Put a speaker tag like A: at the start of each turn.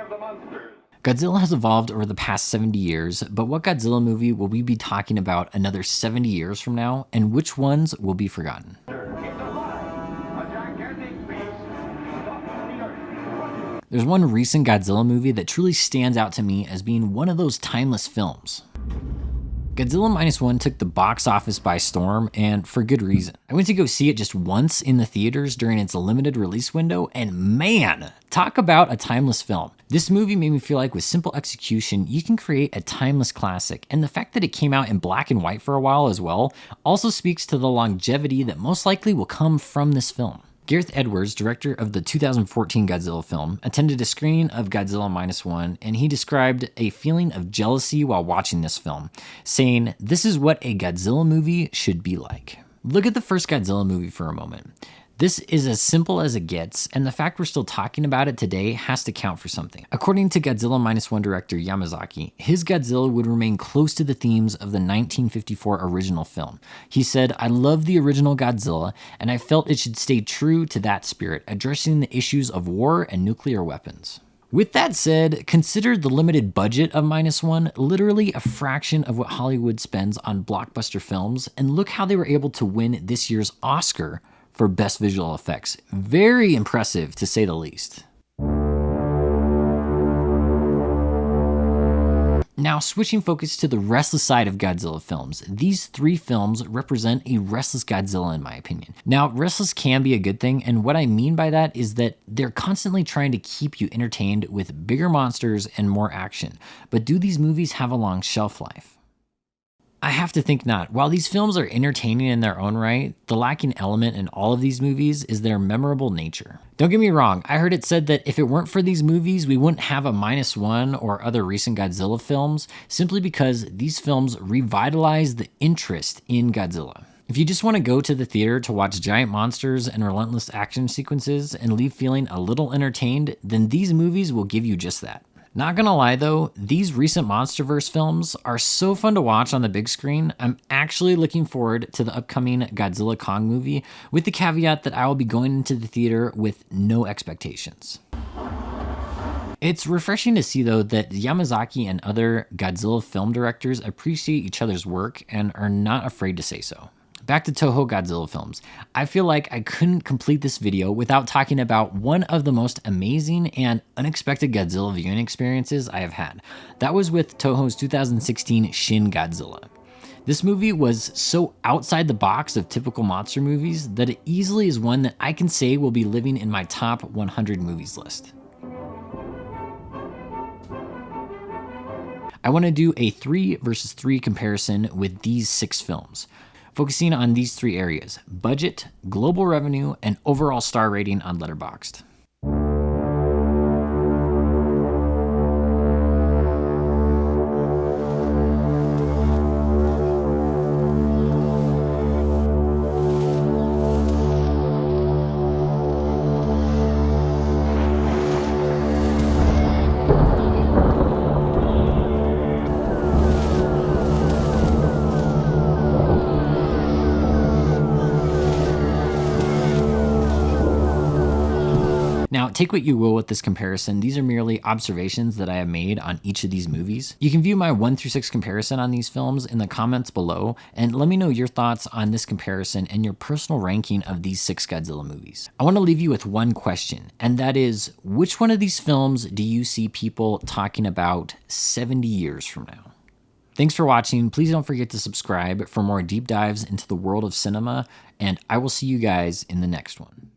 A: of the monsters.
B: Godzilla has evolved over the past 70 years, but what Godzilla movie will we be talking about another 70 years from now, and which ones will be forgotten?
A: It's alive! A gigantic beast stalks the earth.
B: There's one recent Godzilla movie that truly stands out to me as being one of those timeless films. Godzilla Minus One took the box office by storm, and for good reason. I went to go see it just once in the theaters during its limited release window, and man, talk about a timeless film. This movie made me feel like with simple execution, you can create a timeless classic, and the fact that it came out in black and white for a while as well also speaks to the longevity that most likely will come from this film. Gareth Edwards, director of the 2014 Godzilla film, attended a screening of Godzilla Minus One, and he described a feeling of jealousy while watching this film, saying, "This is what a Godzilla movie should be like." Look at the first Godzilla movie for a moment. This is as simple as it gets, and the fact we're still talking about it today has to count for something. According to Godzilla Minus One director Yamazaki, his Godzilla would remain close to the themes of the 1954 original film. He said, "I love the original Godzilla, and I felt it should stay true to that spirit, addressing the issues of war and nuclear weapons." With that said, consider the limited budget of Minus One, literally a fraction of what Hollywood spends on blockbuster films, and look how they were able to win this year's Oscar for Best Visual Effects. Very impressive, to say the least. Now, switching focus to the Restless side of Godzilla films, these three films represent a Restless Godzilla in my opinion. Now, Restless can be a good thing, and what I mean by that is that they're constantly trying to keep you entertained with bigger monsters and more action. But do these movies have a long shelf life? I have to think not. While these films are entertaining in their own right, the lacking element in all of these movies is their memorable nature. Don't get me wrong, I heard it said that if it weren't for these movies, we wouldn't have a Minus One or other recent Godzilla films, simply because these films revitalize the interest in Godzilla. If you just want to go to the theater to watch giant monsters and relentless action sequences and leave feeling a little entertained, then these movies will give you just that. Not gonna lie though, these recent MonsterVerse films are so fun to watch on the big screen. I'm actually looking forward to the upcoming Godzilla Kong movie, with the caveat that I will be going into the theater with no expectations. It's refreshing to see though that Yamazaki and other Godzilla film directors appreciate each other's work and are not afraid to say so. Back to Toho Godzilla films. I feel like I couldn't complete this video without talking about one of the most amazing and unexpected Godzilla viewing experiences I have had. That was with Toho's 2016 Shin Godzilla. This movie was so outside the box of typical monster movies that it easily is one that I can say will be living in my top 100 movies list. I want to do a 3 versus 3 comparison with these 6 films, focusing on these 3 areas: budget, global revenue, and overall star rating on Letterboxd. Now, take what you will with this comparison. These are merely observations that I have made on each of these movies. You can view my 1 through 6 comparison on these films in the comments below, and let me know your thoughts on this comparison and your personal ranking of these 6 Godzilla movies. I want to leave you with one question, and that is, which one of these films do you see people talking about 70 years from now? Thanks for watching. Please don't forget to subscribe for more deep dives into the world of cinema, and I will see you guys in the next one.